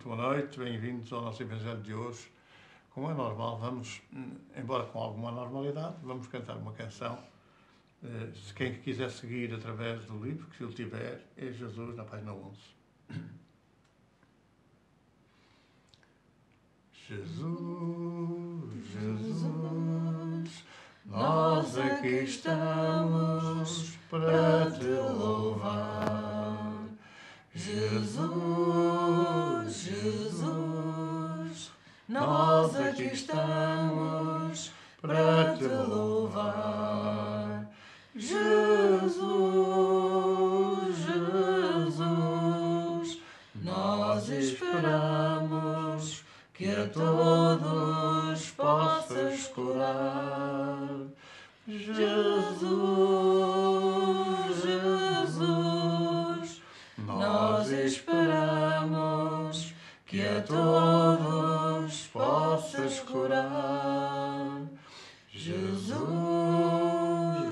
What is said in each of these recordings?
muito boa noite, bem-vindos ao nosso Evangelho de hoje. Como é normal, vamos, embora com alguma normalidade, vamos cantar uma canção. Se quem quiser seguir através do livro, que se ele tiver, é Jesus, na página 11. Jesus, Jesus, nós aqui estamos para te louvar. Jesus, Jesus, nós aqui estamos para te louvar. Jesus, Jesus, nós esperamos que a todos possas curar. Jesus, Jesus, nós esperamos que a todos possas curar. Jesus,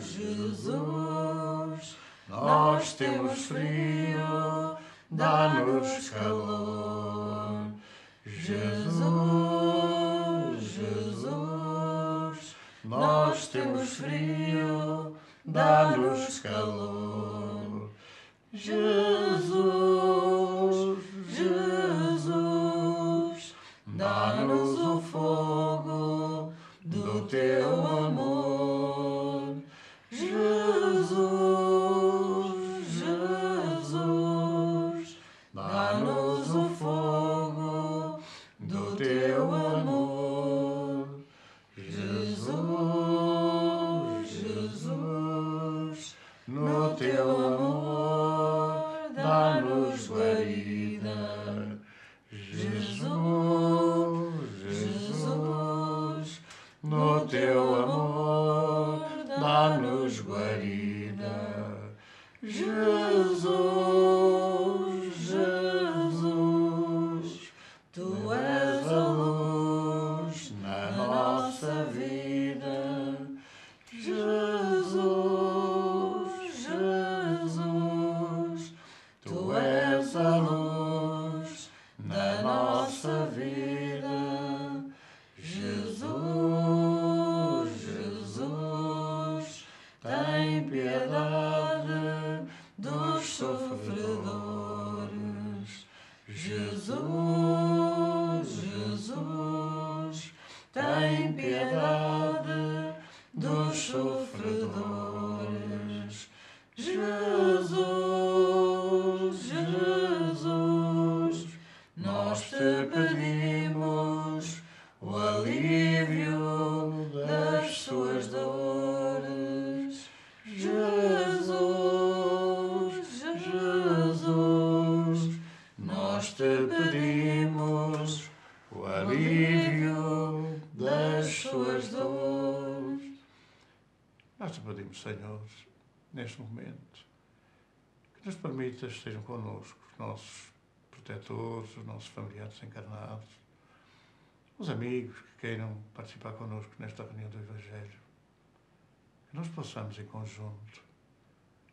Jesus, nós temos frio, dá-nos calor. Jesus, Jesus, nós temos frio, dá-nos calor. Jesus, Jesus, dá-nos o fogo do teu amor. Jesus, Jesus, dá-nos o fogo do teu amor. Jesus, Jesus, no teu amor dá-nos guarida. Jesus, Jesus, no teu amor dá-nos guarida. Jesus, Jesus, tu és a luz na nossa vida. Jesus, Jesus, tu és a luz na nossa vida. Jesus, Jesus, tem piedade dos sofredores. Jesus, Jesus, tem piedade dos sofredores. Jesus, Jesus, nós te pedimos o alívio das suas dores. Jesus, Jesus, nós te pedimos o alívio das suas dores. Nós te pedimos, Senhor, neste momento, que nos permitas estejam connosco os nossos protetores, os nossos familiares encarnados, os amigos que queiram participar connosco nesta reunião do Evangelho. Que nós possamos, em conjunto,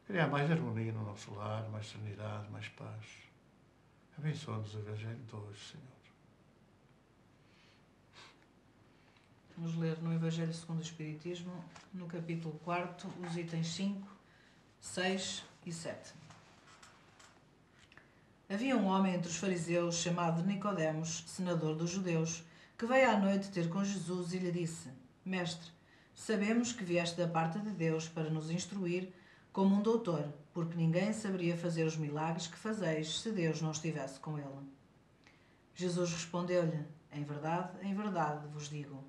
criar mais harmonia no nosso lar, mais serenidade, mais paz. Abençoa-nos o Evangelho de hoje, Senhor. Vamos ler no Evangelho segundo o Espiritismo, no capítulo 4, os itens 5, 6 e 7. Havia um homem entre os fariseus chamado Nicodemos, senador dos judeus, que veio à noite ter com Jesus e lhe disse: Mestre, sabemos que vieste da parte de Deus para nos instruir como um doutor, porque ninguém saberia fazer os milagres que fazeis se Deus não estivesse com ele. Jesus respondeu-lhe: em verdade vos digo,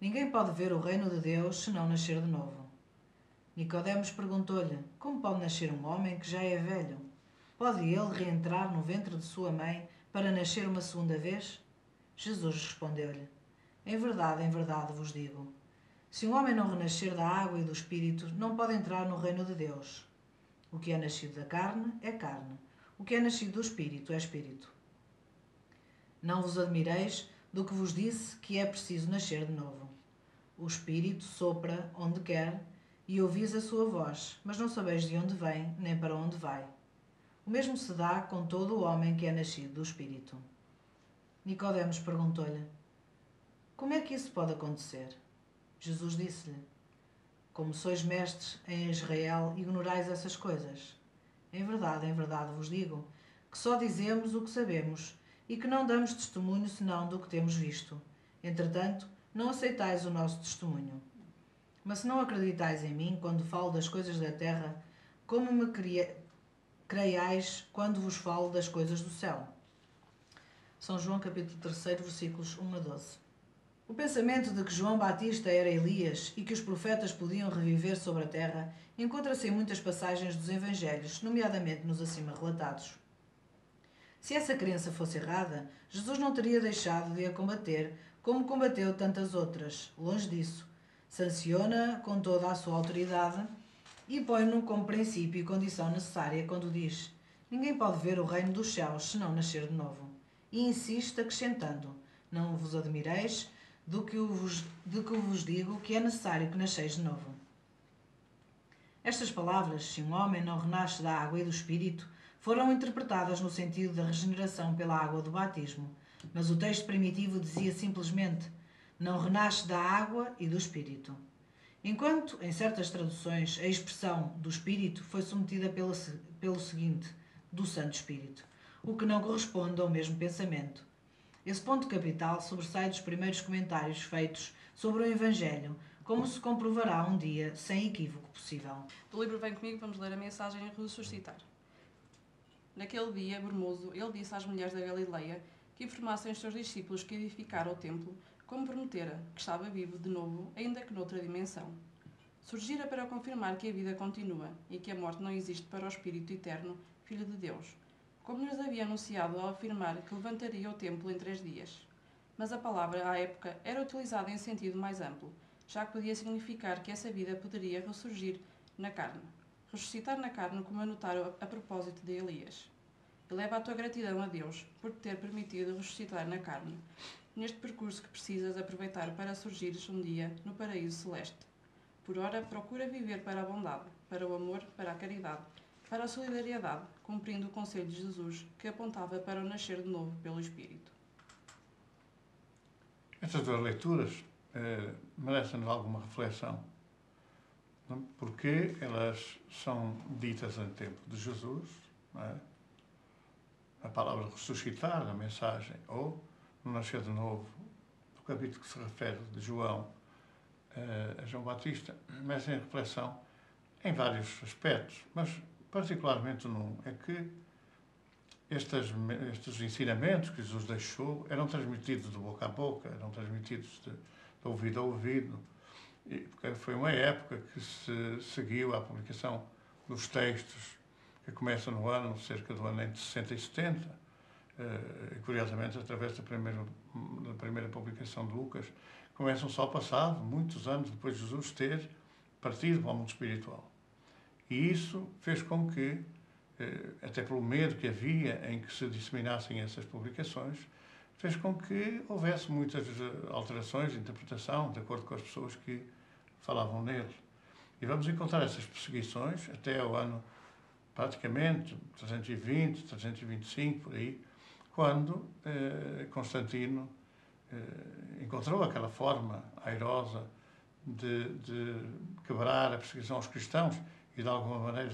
ninguém pode ver o reino de Deus se não nascer de novo. Nicodemos perguntou-lhe: como pode nascer um homem que já é velho? Pode ele reentrar no ventre de sua mãe para nascer uma segunda vez? Jesus respondeu-lhe: em verdade vos digo, se um homem não renascer da água e do Espírito, não pode entrar no reino de Deus. O que é nascido da carne é carne, o que é nascido do Espírito é Espírito. Não vos admireis do que vos disse que é preciso nascer de novo. O Espírito sopra onde quer e ouvis a sua voz, mas não sabeis de onde vem nem para onde vai. O mesmo se dá com todo o homem que é nascido do Espírito. Nicodemos perguntou-lhe: Como é que isso pode acontecer? Jesus disse-lhe: Como sois mestres em Israel, ignorais essas coisas. Em verdade vos digo, que só dizemos o que sabemos e que não damos testemunho senão do que temos visto. Entretanto, não aceitais o nosso testemunho. Mas se não acreditais em mim quando falo das coisas da terra, como me creiais quando vos falo das coisas do céu? São João capítulo 3, versículos 1 a 12. O pensamento de que João Batista era Elias e que os profetas podiam reviver sobre a terra encontra-se em muitas passagens dos Evangelhos, nomeadamente nos acima relatados. Se essa crença fosse errada, Jesus não teria deixado de a combater, como combateu tantas outras. Longe disso. Sanciona com toda a sua autoridade e põe-no como princípio e condição necessária quando diz: Ninguém pode ver o reino dos céus se não nascer de novo. E insiste acrescentando: Não vos admireis do que eu vos digo que é necessário que nasceis de novo. Estas palavras, se um homem não renasce da água e do Espírito, foram interpretadas no sentido da regeneração pela água do batismo, mas o texto primitivo dizia simplesmente: Não renasce da água e do Espírito. Enquanto, em certas traduções, a expressão do Espírito foi submetida pelo seguinte: do Santo Espírito, o que não corresponde ao mesmo pensamento. Esse ponto capital sobressai dos primeiros comentários feitos sobre o Evangelho, como se comprovará um dia, sem equívoco possível. Do livro Vem Comigo, vamos ler a mensagem Ressuscitar. Naquele dia, Bermudo, ele disse às mulheres da Galileia que informassem os seus discípulos que edificara o templo, como prometera, que estava vivo de novo, ainda que noutra dimensão. Surgira para confirmar que a vida continua e que a morte não existe para o Espírito Eterno, Filho de Deus, como lhes havia anunciado ao afirmar que levantaria o templo em 3 dias. Mas a palavra, à época, era utilizada em sentido mais amplo, já que podia significar que essa vida poderia ressurgir na carne. Ressuscitar na carne, como anotaram a propósito de Elias. Eleva a tua gratidão a Deus por te ter permitido ressuscitar na carne, neste percurso que precisas aproveitar para surgires um dia no paraíso celeste. Por ora, procura viver para a bondade, para o amor, para a caridade, para a solidariedade, cumprindo o conselho de Jesus, que apontava para o nascer de novo pelo Espírito. Estas 2 leituras merecem-nos alguma reflexão, porque elas são ditas em tempo de Jesus, não é? A palavra ressuscitar, a mensagem, ou no nascer de novo, o capítulo que se refere de João a João Batista, merecem reflexão em vários aspectos, mas particularmente num, é que estes ensinamentos que Jesus deixou eram transmitidos de boca a boca, eram transmitidos de ouvido a ouvido, porque foi uma época que se seguiu a publicação dos textos, que começa no ano, cerca do ano entre 60 e 70, e curiosamente, através da primeira publicação de Lucas, começam só passado, muitos anos depois de Jesus ter partido para o mundo espiritual. E isso fez com que, até pelo medo que havia em que se disseminassem essas publicações, fez com que houvesse muitas alterações de interpretação, de acordo com as pessoas que falavam nele. E vamos encontrar essas perseguições até ao ano, praticamente, 320, 325, por aí, quando Constantino encontrou aquela forma airosa de quebrar a perseguição aos cristãos e, de alguma maneira,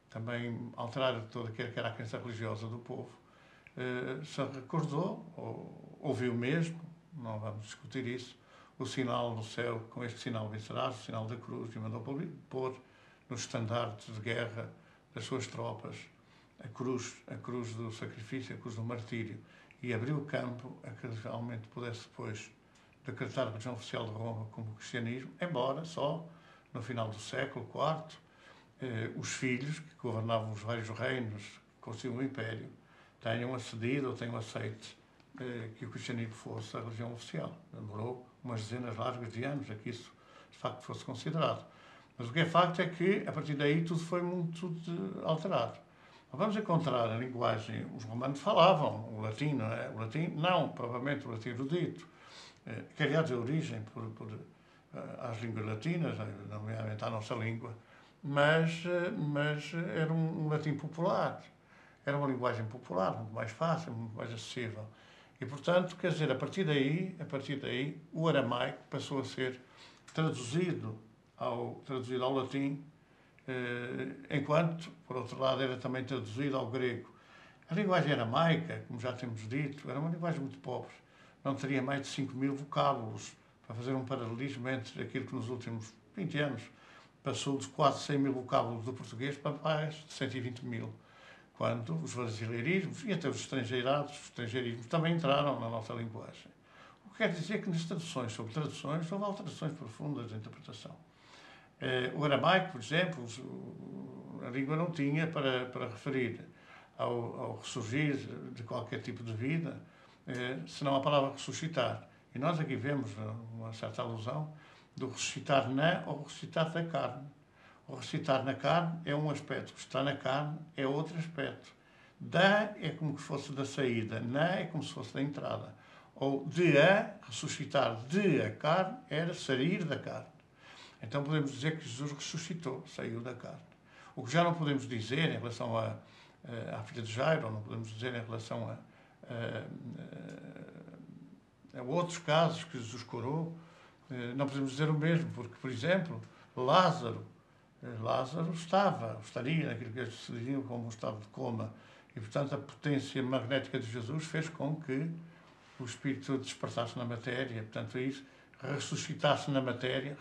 também alterar toda aquela que era a crença religiosa do povo. Se recordou, ou ouviu mesmo, não vamos discutir isso, o sinal no céu, com este sinal vencerás, o sinal da cruz, e mandou pôr nos estandartes de guerra das suas tropas a cruz do sacrifício, a cruz do martírio, e abriu o campo a que realmente pudesse depois decretar a religião oficial de Roma como o cristianismo, embora só no final do século IV os filhos que governavam os vários reinos que constituíam o Império tenham acedido ou tenham aceito que o cristianismo fosse a religião oficial. Demorou umas dezenas largas de anos a que isso, de facto, fosse considerado. Mas o que é facto é que, a partir daí, tudo foi muito alterado. Vamos encontrar a linguagem, os romanos falavam o latim, não é? O latim, não, provavelmente o latim erudito, que aliás é origem às línguas latinas, nomeadamente à nossa língua, mas era um latim popular, era uma linguagem popular, muito mais fácil, muito mais acessível. E, portanto, quer dizer, a partir daí, o aramaico passou a ser traduzido ao latim, enquanto, por outro lado, era também traduzido ao grego. A linguagem aramaica, como já temos dito, era uma linguagem muito pobre. Não teria mais de 5.000 vocábulos, para fazer um paralelismo entre aquilo que nos últimos 20 anos passou dos quase 100.000 vocábulos do português para mais de 120.000, quando os brasileirismos e até os estrangeirismos também entraram na nossa linguagem. O que quer dizer que nas traduções sobre traduções houve alterações profundas de interpretação. O aramaico, por exemplo, a língua não tinha para referir ao ressurgir de qualquer tipo de vida, senão a palavra ressuscitar. E nós aqui vemos uma certa alusão do ressuscitar na ou ressuscitar da carne. O ressuscitar na carne é um aspecto, o ressuscitar na carne é outro aspecto. Da é como se fosse da saída, na é como se fosse da entrada. Ou de a, ressuscitar de a carne, era sair da carne. Então podemos dizer que Jesus ressuscitou, saiu da carne. O que já não podemos dizer em relação à filha de Jairo, ou não podemos dizer em relação a outros casos que Jesus curou, não podemos dizer o mesmo, porque, por exemplo, Lázaro estaria naquilo que se dizia como um estado de coma, e, portanto, a potência magnética de Jesus fez com que o Espírito despertasse na matéria, portanto, isso ressuscitasse na matéria,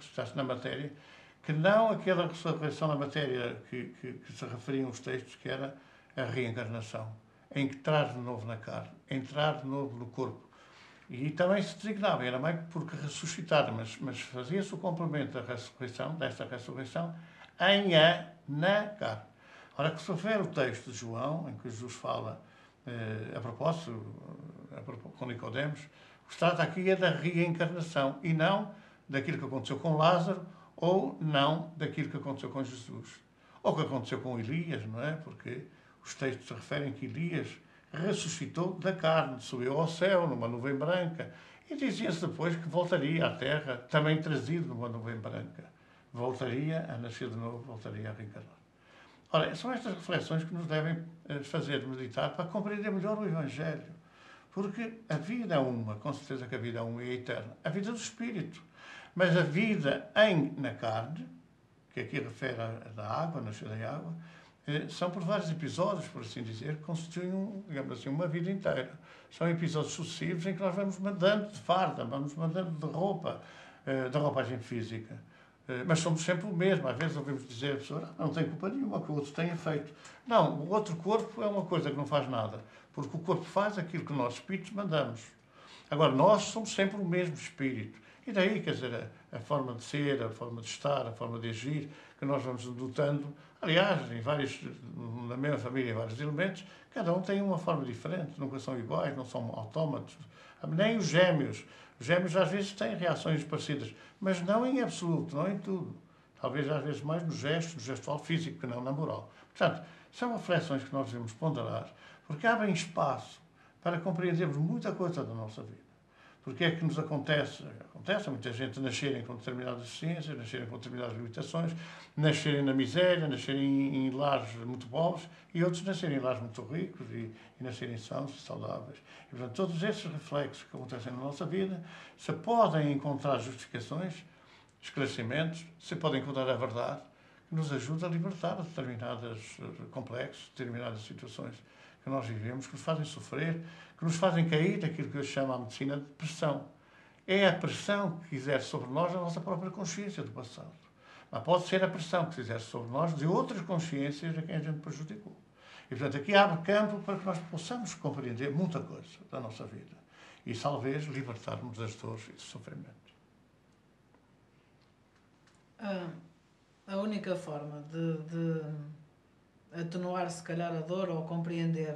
que não aquela ressurreição na matéria que se referiam os textos, que era a reencarnação, entrar de novo na carne, entrar de novo no corpo. E também se designava, era mais porque ressuscitar, mas fazia-se o complemento desta ressurreição, na carne. Ora, que se refere o texto de João, em que Jesus fala, a propósito, com Nicodemos, o que se trata aqui é da reencarnação e não daquilo que aconteceu com Lázaro ou não daquilo que aconteceu com Jesus. Ou que aconteceu com Elias, não é? Porque os textos se referem que Elias ressuscitou da carne, subiu ao céu numa nuvem branca e dizia-se depois que voltaria à terra, também trazido numa nuvem branca. Voltaria a nascer de novo, voltaria a reencarnar. Ora, são estas reflexões que nos devem fazer meditar para compreender melhor o Evangelho. Porque a vida é uma, com certeza que a vida é uma e é eterna. A vida do Espírito. Mas a vida na carne, que aqui refere da água, nascer da água, são por vários episódios, por assim dizer, que constituem, digamos assim, uma vida inteira. São episódios sucessivos em que nós vamos mandando de farda, vamos mandando de roupagem física. Mas somos sempre o mesmo. Às vezes ouvimos dizer a pessoa, não tem culpa nenhuma que o outro tenha feito. Não, o outro corpo é uma coisa que não faz nada, porque o corpo faz aquilo que nós, espíritos, mandamos. Agora, nós somos sempre o mesmo espírito. E daí, quer dizer, a forma de ser, a forma de estar, a forma de agir, que nós vamos adotando. Aliás, na mesma família, em vários elementos, cada um tem uma forma diferente, nunca são iguais, não são autómatos. Nem os gêmeos. Os gêmeos às vezes têm reações parecidas, mas não em absoluto, não em tudo. Talvez às vezes mais no gestual físico, que não na moral. Portanto, são reflexões que nós devemos ponderar, porque abrem espaço para compreendermos muita coisa da nossa vida. Porque é que nos acontece a muita gente nascerem com determinadas deficiências, nascerem com determinadas limitações, nascerem na miséria, nascerem em lares muito pobres e outros nascerem em lares muito ricos e nascerem sãos e saudáveis. E, portanto, todos esses reflexos que acontecem na nossa vida, se podem encontrar justificações, esclarecimentos, se podem encontrar a verdade, que nos ajuda a libertar de determinados complexos, determinadas situações que nós vivemos, que nos fazem sofrer, que nos fazem cair naquilo que eu chamo a medicina de pressão. É a pressão que exerce sobre nós a nossa própria consciência do passado. Mas pode ser a pressão que se exerce sobre nós de outras consciências a quem a gente prejudicou. E, portanto, aqui abre campo para que nós possamos compreender muita coisa da nossa vida e, talvez, libertarmos das dores e do sofrimento. A única forma de atenuar, se calhar, a dor ou compreender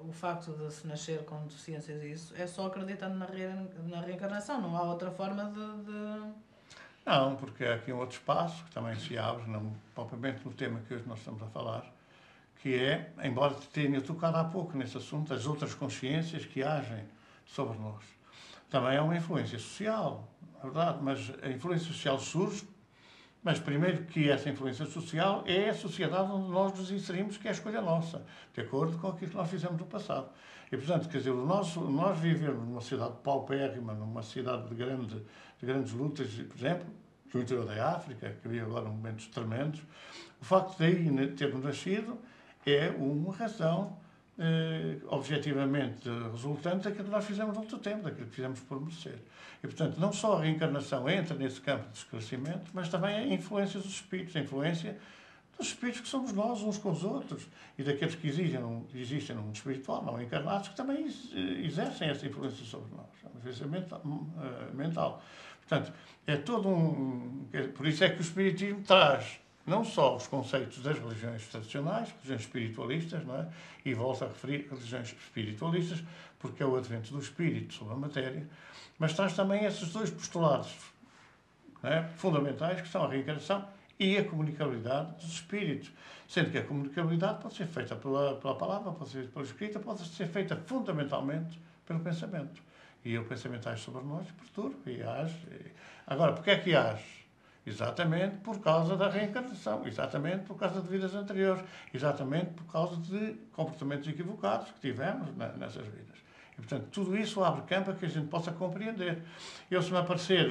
o facto de se nascer com deficiências e isso, é só acreditando na reencarnação. Não há outra forma de... Não, porque há aqui um outro espaço que também se abre, não propriamente no tema que hoje nós estamos a falar, que é, embora tenha tocado há pouco nesse assunto, as outras consciências que agem sobre nós. Também é uma influência social, é verdade, mas a influência social surge Mas primeiro que essa influência social é a sociedade onde nós nos inserimos, que é a escolha nossa, de acordo com aquilo que nós fizemos no passado. E, portanto, quer dizer, nós vivemos numa cidade paupérrima, numa cidade de grandes lutas, por exemplo, no interior da África, que havia agora momentos tremendos, o facto de aí termos nascido é uma razão objetivamente resultante daquilo que nós fizemos no outro tempo, daquilo que fizemos por merecer. E, portanto, não só a reencarnação entra nesse campo de esclarecimento, mas também a influência dos espíritos, a influência dos espíritos que somos nós, uns com os outros, e daqueles que existem no mundo espiritual, não encarnados, que também exercem essa influência sobre nós. É uma influência mental. Portanto, é todo por isso é que o Espiritismo traz não só os conceitos das religiões tradicionais, religiões espiritualistas, não é? E volto a referir religiões espiritualistas, porque é o advento do espírito sobre a matéria, mas traz também esses dois postulados, não é? Fundamentais, que são a reencarnação e a comunicabilidade dos espíritos. Sendo que a comunicabilidade pode ser feita pela palavra, pode ser feita pela escrita, pode ser feita fundamentalmente pelo pensamento. E o pensamento age sobre nós e perturba e age. Agora, porquê é que age? Exatamente por causa da reencarnação, exatamente por causa de vidas anteriores, exatamente por causa de comportamentos equivocados que tivemos nessas vidas. E, portanto, tudo isso abre campo a que a gente possa compreender. Se me aparecer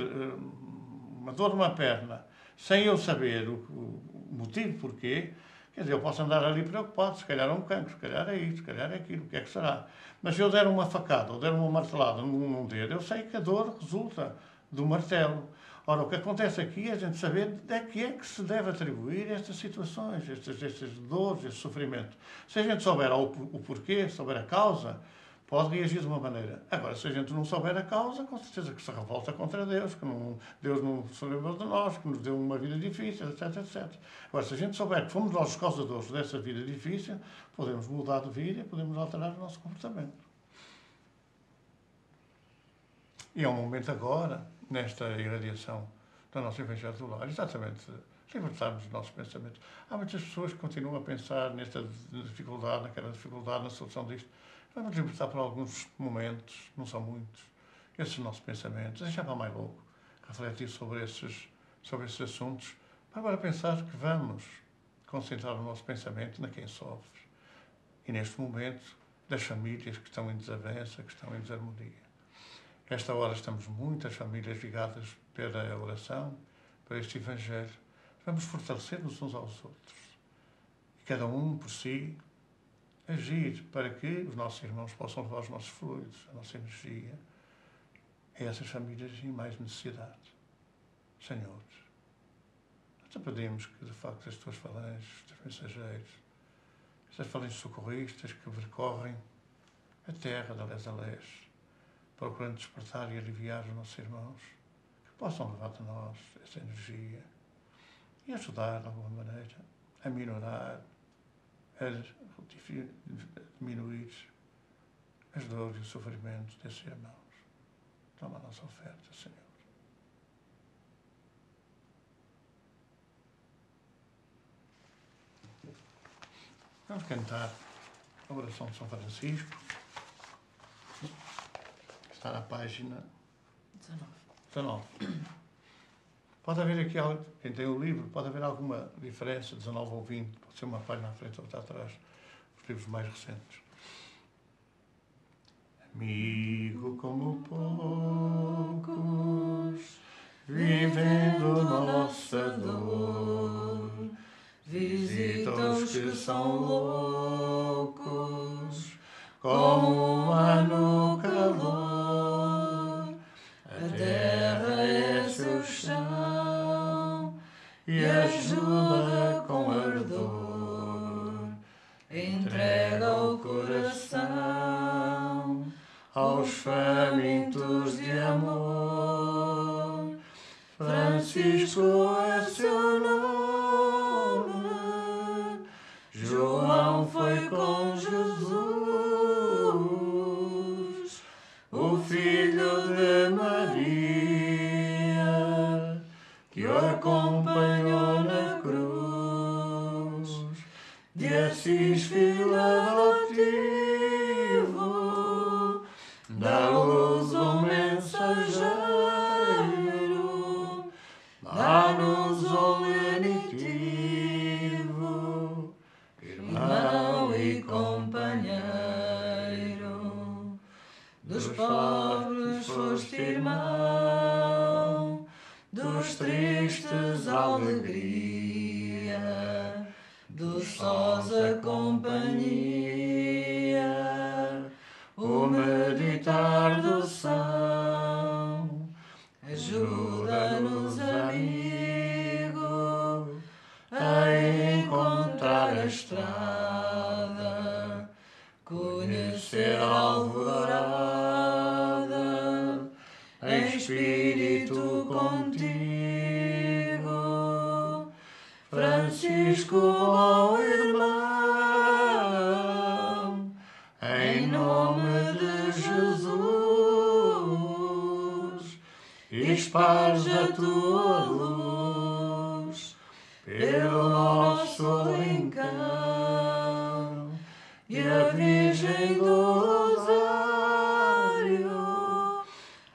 uma dor numa perna, sem eu saber o motivo porquê, quer dizer, eu posso andar ali preocupado, se calhar é um cancro, se calhar é isso, se calhar é aquilo, o que é que será? Mas se eu der uma facada ou der uma martelada num dedo, eu sei que a dor resulta do martelo. Ora, o que acontece aqui é a gente saber de que é que se deve atribuir estas situações, estas dores, este sofrimento. Se a gente souber o porquê, souber a causa, pode reagir de uma maneira. Agora, se a gente não souber a causa, com certeza que se revolta contra Deus, que Deus não se lembrou de nós, que nos deu uma vida difícil, etc, etc. Agora, se a gente souber que fomos nós os causadores dessa vida difícil, podemos mudar de vida e podemos alterar o nosso comportamento. E é um momento agora, nesta irradiação do nosso Evangelho do Lar, exatamente, libertarmos os nossos pensamentos. Há muitas pessoas que continuam a pensar nesta dificuldade, naquela dificuldade, na solução disto. Vamos libertar por alguns momentos, não são muitos, esses nossos pensamentos, deixar para mais logo, refletir sobre esses assuntos, para agora pensar que vamos concentrar o nosso pensamento na quem sofre. E neste momento, das famílias que estão em desavença, que estão em desarmonia. Esta hora estamos muitas famílias ligadas pela oração, para este Evangelho. Vamos fortalecer-nos uns aos outros. E cada um por si agir para que os nossos irmãos possam levar os nossos fluidos, a nossa energia a essas famílias em mais necessidade. Senhor, nós te pedimos que, de facto, as tuas falanges, os teus mensageiros, estas falanges socorristas que percorrem a terra de lés a lés, procurando despertar e aliviar os nossos irmãos, que possam levar de nós essa energia e ajudar, de alguma maneira, a minorar, a diminuir as dores e o sofrimento desses irmãos. Toma a nossa oferta, Senhor. Vamos cantar a oração de São Francisco. Está na página 19. Pode haver aqui, quem tem o livro, pode haver alguma diferença, 19 ou 20, pode ser uma página à frente ou outra atrás, os livros mais recentes. Amigo como poucos, vivendo nossa dor, visita os que são loucos, como um ano calor. A terra é seu chão e ajuda com ardor. Entrega o coração aos famintos de amor. Francisco é seu nome, João foi com Jesus, o filho de Maria, que o acompanhou na cruz, de Assis, filho adotivo, da luz o mensageiro, dá-nos o companhia, o meditar do são. ajuda-nos, amigo, A encontrar a estrada, conhecer a alvorada, em espírito contigo, Francisco, bom irmão, em nome de Jesus, esparge a tua luz pelo nosso rincão, e a Virgem do Rosário,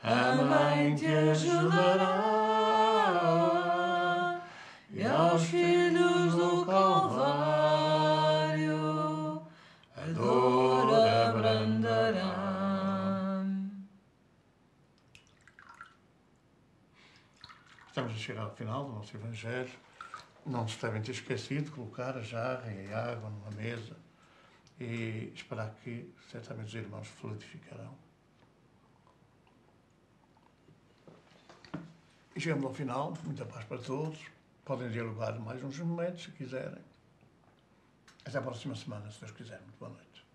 a Mãe te ajudará, e aos filhos do Calvário a dor abrandará. Estamos a chegar ao final do nosso Evangelho. Não se devem ter esquecido de colocar a jarra e a água numa mesa e esperar que certamente os irmãos fluidificarão. E chegamos ao final. Muita paz para todos. Podem dialogar mais uns momentos, se quiserem. Até a próxima semana, se Deus quiser. Muito boa noite.